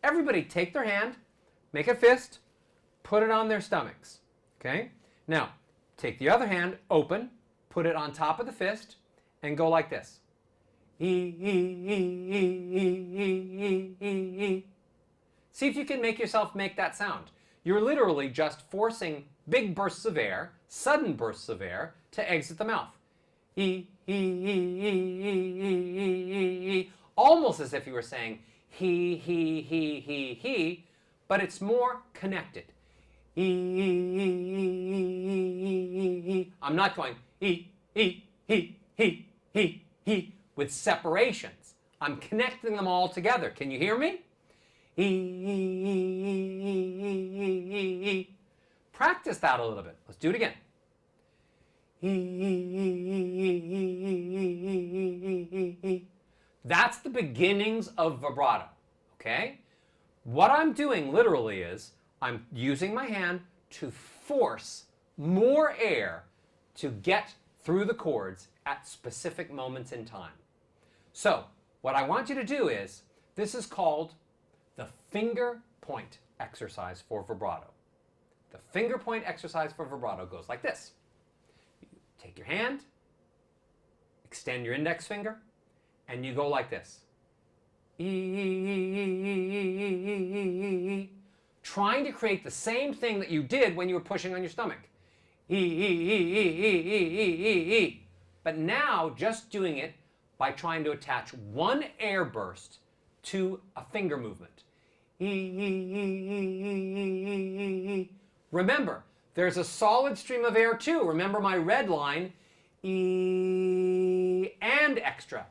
everybody take their hand, make a fist, put it on their stomachs. Okay? Now, take the other hand, open, put it on top of the fist, and go like this. See if you can make yourself make that sound. You're literally just forcing big bursts of air, sudden bursts of air, to exit the mouth. Almost as if you were saying he, but it's more connected. I'm not going he, with separations. I'm connecting them all together. Can you hear me? Practice that a little bit. Let's do it again. That's the beginnings of vibrato, okay? What I'm doing literally is I'm using my hand to force more air to get through the chords at specific moments in time. So what I want you to do is, this is called the finger point exercise for vibrato. The finger point exercise for vibrato goes like this. You take your hand, extend your index finger, and you go like this. Trying to create the same thing that you did when you were pushing on your stomach. But now just doing it by trying to attach one air burst to a finger movement. Remember, there's a solid stream of air too. Remember my red line, and extra.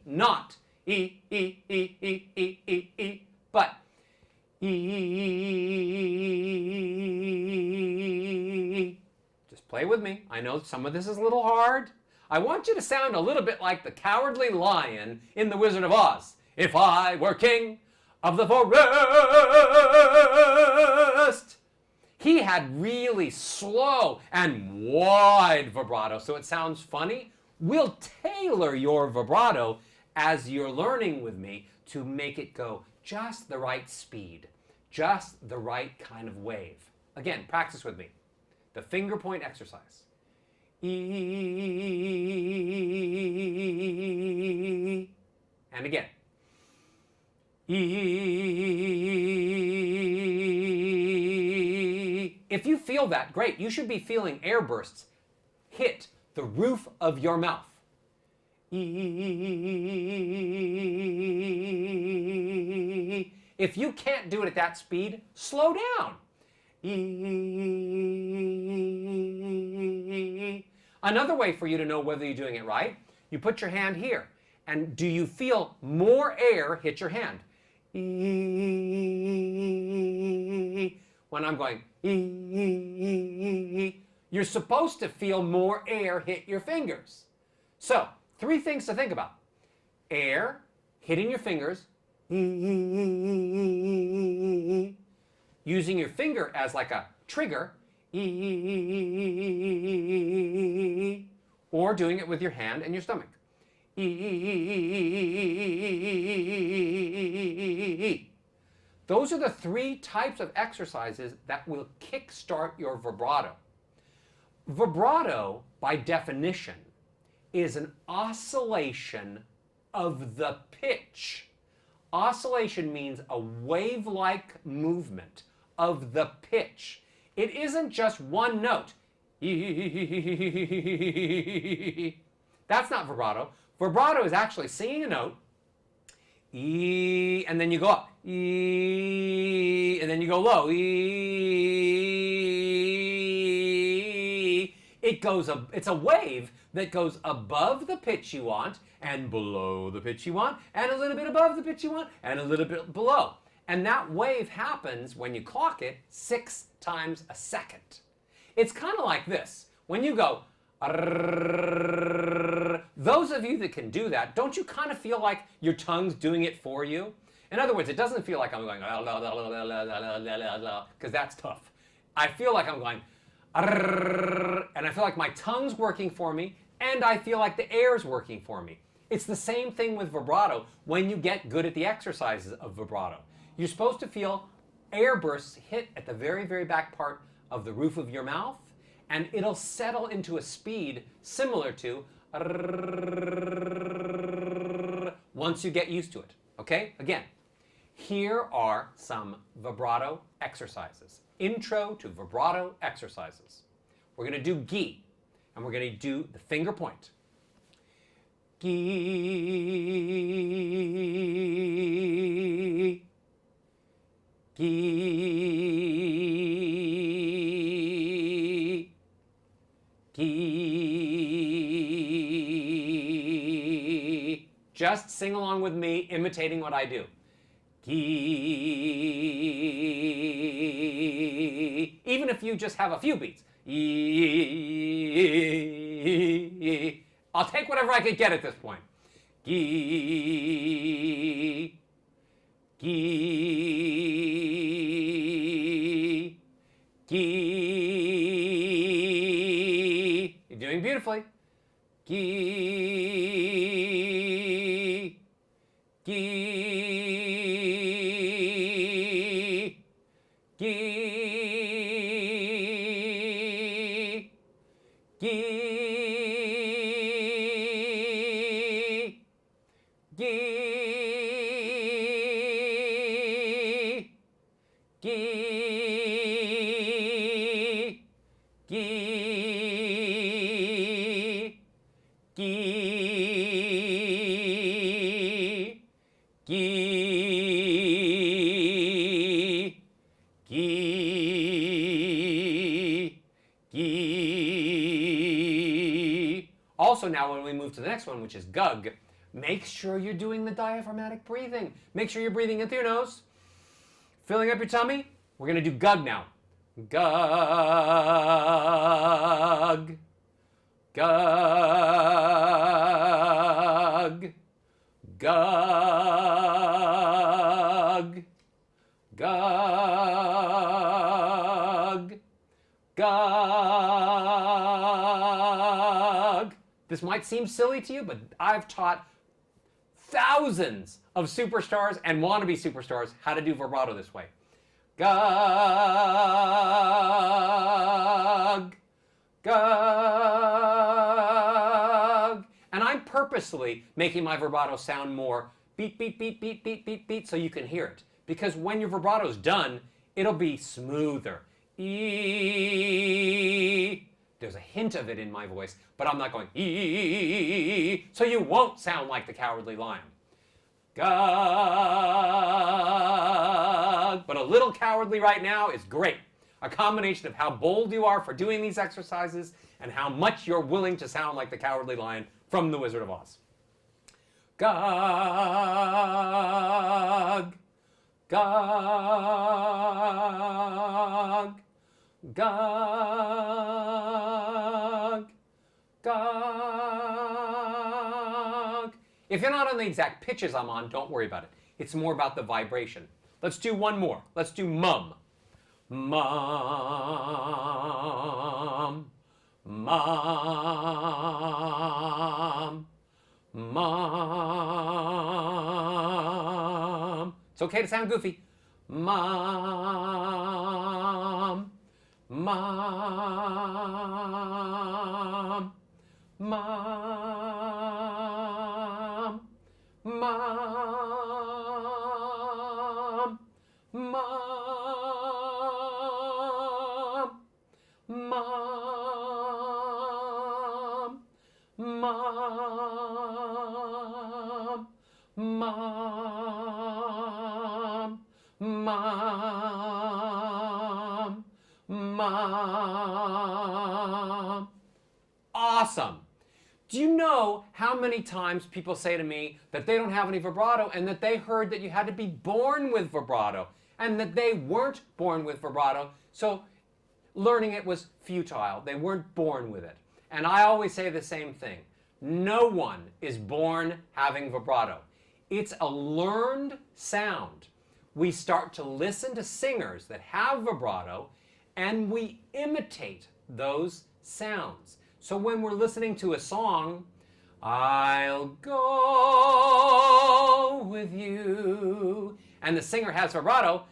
Not but just play with me. I know some of this is a little hard. I want you to sound a little bit like the Cowardly Lion in The Wizard of Oz. If I were king of the forest. He had really slow and wide vibrato, so it sounds funny. We'll tailor your vibrato as you're learning with me to make it go just the right speed, just the right kind of wave. Again, practice with me. The finger point exercise. And again. If you feel that, great. You should be feeling air bursts hit the roof of your mouth. If you can't do it at that speed, slow down. Another way for you to know whether you're doing it right, you put your hand here. And do you feel more air hit your hand? When I'm going, you're supposed to feel more air hit your fingers. So, 3 things to think about. Air hitting your fingers, using your finger as like a trigger, or doing it with your hand and your stomach. Those are the 3 types of exercises that will kickstart your vibrato. Vibrato, by definition, is an oscillation of the pitch. Oscillation means a wave-like movement of the pitch. It isn't just one note. That's not vibrato. Vibrato is actually singing a note, and then you go up, and then you go low. It's a wave that goes above the pitch you want, and below the pitch you want, and a little bit above the pitch you want, and a little bit below. And that wave happens, when you clock it, 6 times a second. It's kind of like this. When you go, those of you that can do that, don't you kind of feel like your tongue's doing it for you? In other words, it doesn't feel like I'm going, because that's tough. I feel like I'm going, and I feel like my tongue's working for me, and and I feel like the air is working for me. It's the same thing with vibrato when you get good at the exercises of vibrato. You're supposed to feel air bursts hit at the very, very back part of the roof of your mouth, and it'll settle into a speed similar to once you get used to it. Okay? Again, here are some vibrato exercises. Intro to vibrato exercises. We're going to do gi, and we're going to do the finger point. Gi, gi, gi. Just sing along with me, imitating what I do. Gi. Even if you just have a few beats. I'll take whatever I can get at this point. Gi. Gi. Gi. You're doing beautifully. Gi. Gi. Gi. Also, now when we move to the next one, which is gug, make sure you're doing the diaphragmatic breathing. Make sure you're breathing in through your nose, filling up your tummy. We're going to do gug now. Gug. Gug. Gug. Gug. Gug. This might seem silly to you, but I've taught thousands of superstars and wannabe superstars how to do vibrato this way. Gug. Gug. And I'm purposely making my vibrato sound more beat, beat, beat, beat, beat, beat, beat, so you can hear it. Because when your vibrato's done, it'll be smoother. E. There's a hint of it in my voice, but I'm not going e, so you won't sound like the Cowardly Lion. Gug. But a little cowardly right now is great. A combination of how bold you are for doing these exercises and how much you're willing to sound like the Cowardly Lion from The Wizard of Oz. Gug. Gug. Gug. Gug. If you're not on the exact pitches I'm on, don't worry about it. It's more about the vibration. Let's do one more. Let's do mum. Mum. Mum. Mum. It's okay to sound goofy. Mum. Mum. Mum. Mum. Mum. Mum. Mum. Mum. Mum. Mum. Awesome. Do you know how many times people say to me that they don't have any vibrato and that they heard that you had to be born with vibrato and that they weren't born with vibrato, so learning it was futile. They weren't born with it. And I always say the same thing. No one is born having vibrato. It's a learned sound. We start to listen to singers that have vibrato and we imitate those sounds. So when we're listening to a song, I'll go with you, and the singer has vibrato,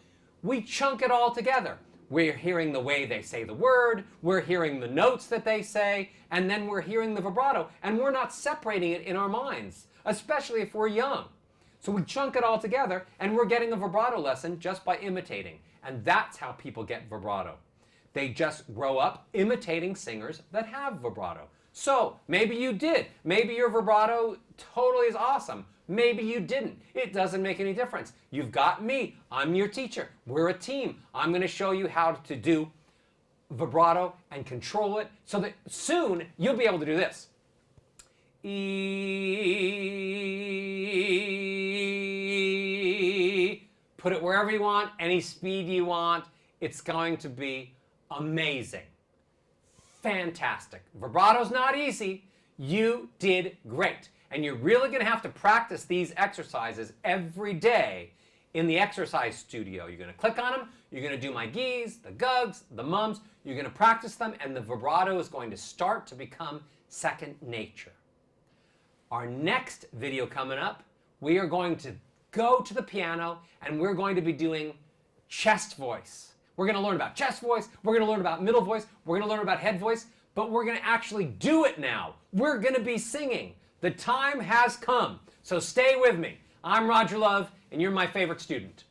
we chunk it all together. We're hearing the way they say the word, we're hearing the notes that they say, and then we're hearing the vibrato, and we're not separating it in our minds, especially if we're young. So we chunk it all together, and we're getting a vibrato lesson just by imitating. And that's how people get vibrato. They just grow up imitating singers that have vibrato. So maybe you did. Maybe your vibrato totally is awesome. Maybe you didn't. It doesn't make any difference. You've got me. I'm your teacher. We're a team. I'm going to show you how to do vibrato and control it so that soon you'll be able to do this. E. Put it wherever you want, any speed you want. It's going to be amazing. Fantastic. Vibrato's not easy. You did great. And you're really going to have to practice these exercises every day in the exercise studio. You're going to click on them. You're going to do my gees, the gugs, the mums. You're going to practice them, and the vibrato is going to start to become second nature. Our next video coming up, we are going to go to the piano, and we're going to be doing chest voice. We're going to learn about chest voice, we're going to learn about middle voice, we're going to learn about head voice, but we're going to actually do it now. We're going to be singing. The time has come. So stay with me. I'm Roger Love, and you're my favorite student.